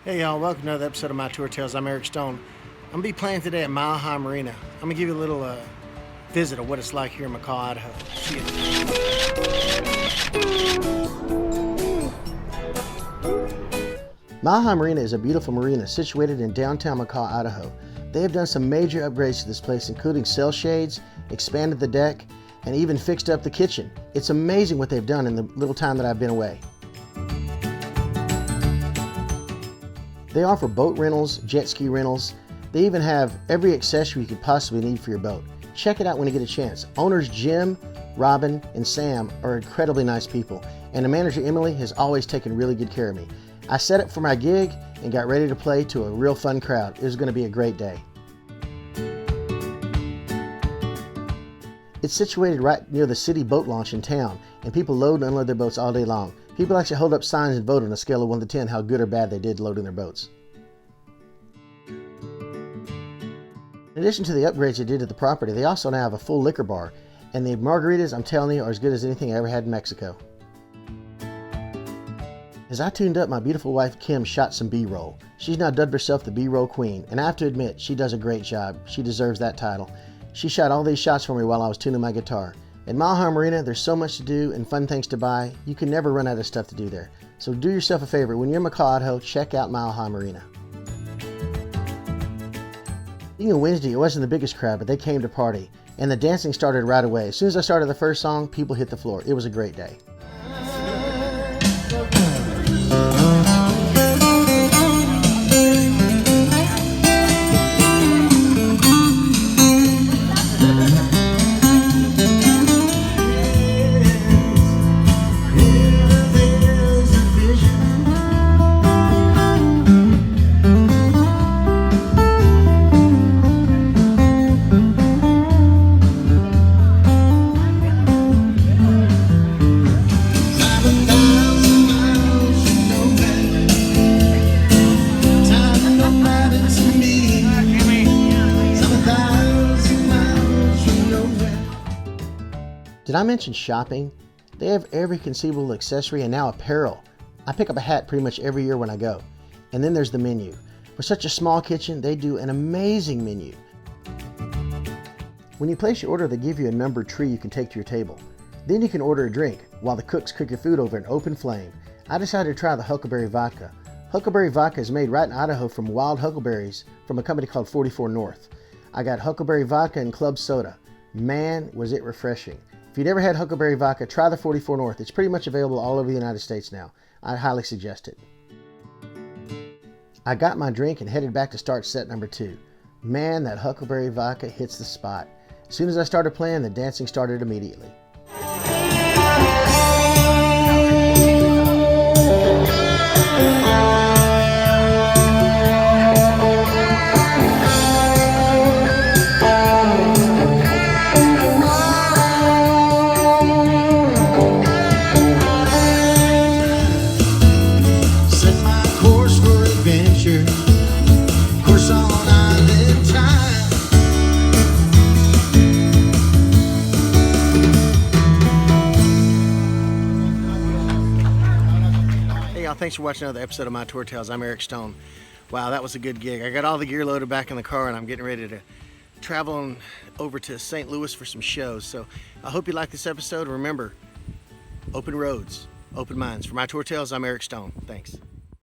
Hey y'all, welcome to another episode of My Tour Tales. I'm Eric Stone. I'm going to be playing today at Mile High Marina. I'm going to give you a little visit of what it's like here in McCall, Idaho. Mile High Marina is a beautiful marina situated in downtown McCall, Idaho. They have done some major upgrades to this place, including sail shades, expanded the deck, and even fixed up the kitchen. It's amazing what they've done in the little time that I've been away. They offer boat rentals, jet ski rentals. They even have every accessory you could possibly need for your boat. Check it out when you get a chance. Owners Jim, Robyn, and Sam are incredibly nice people, and the manager Emily has always taken really good care of me. I set up for my gig and got ready to play to a real fun crowd. It was going to be a great day. It's situated right near the city boat launch in town, and people load and unload their boats all day long. People actually hold up signs and vote on a scale of 1 to 10 how good or bad they did loading their boats. In addition to the upgrades they did to the property, they also now have a full liquor bar, and the margaritas, I'm telling you, are as good as anything I ever had in Mexico. As I tuned up, my beautiful wife Kim shot some B-roll. She's now dubbed herself the B-roll queen, and I have to admit, she does a great job. She deserves that title. She shot all these shots for me while I was tuning my guitar. At Mile High Marina, there's so much to do and fun things to buy. You can never run out of stuff to do there. So do yourself a favor. When you're in McCall, Idaho, check out Mile High Marina. Being a Wednesday, it wasn't the biggest crowd, but they came to party. And the dancing started right away. As soon as I started the first song, people hit the floor. It was a great day. Did I mention shopping? They have every conceivable accessory and now apparel. I pick up a hat pretty much every year when I go. And then there's the menu. For such a small kitchen, they do an amazing menu. When you place your order, they give you a numbered tree you can take to your table. Then you can order a drink while the cooks cook your food over an open flame. I decided to try the Huckleberry vodka. Huckleberry vodka is made right in Idaho from wild huckleberries from a company called 44 North. I got Huckleberry vodka and club soda. Man, was it refreshing. If you've never had Huckleberry vodka, try the 44 North. It's pretty much available all over the United States now. I highly suggest it. I got my drink and headed back to start set number 2. Man, that Huckleberry vodka hits the spot. As soon as I started playing, the dancing started immediately. Thanks for watching another episode of My Tour Tales. I'm Eric Stone. Wow, that was a good gig. I got all the gear loaded back in the car and I'm getting ready to travel over to St. Louis for some shows. So I hope you like this episode. Remember, open roads, open minds. For My Tour Tales, I'm Eric Stone. Thanks.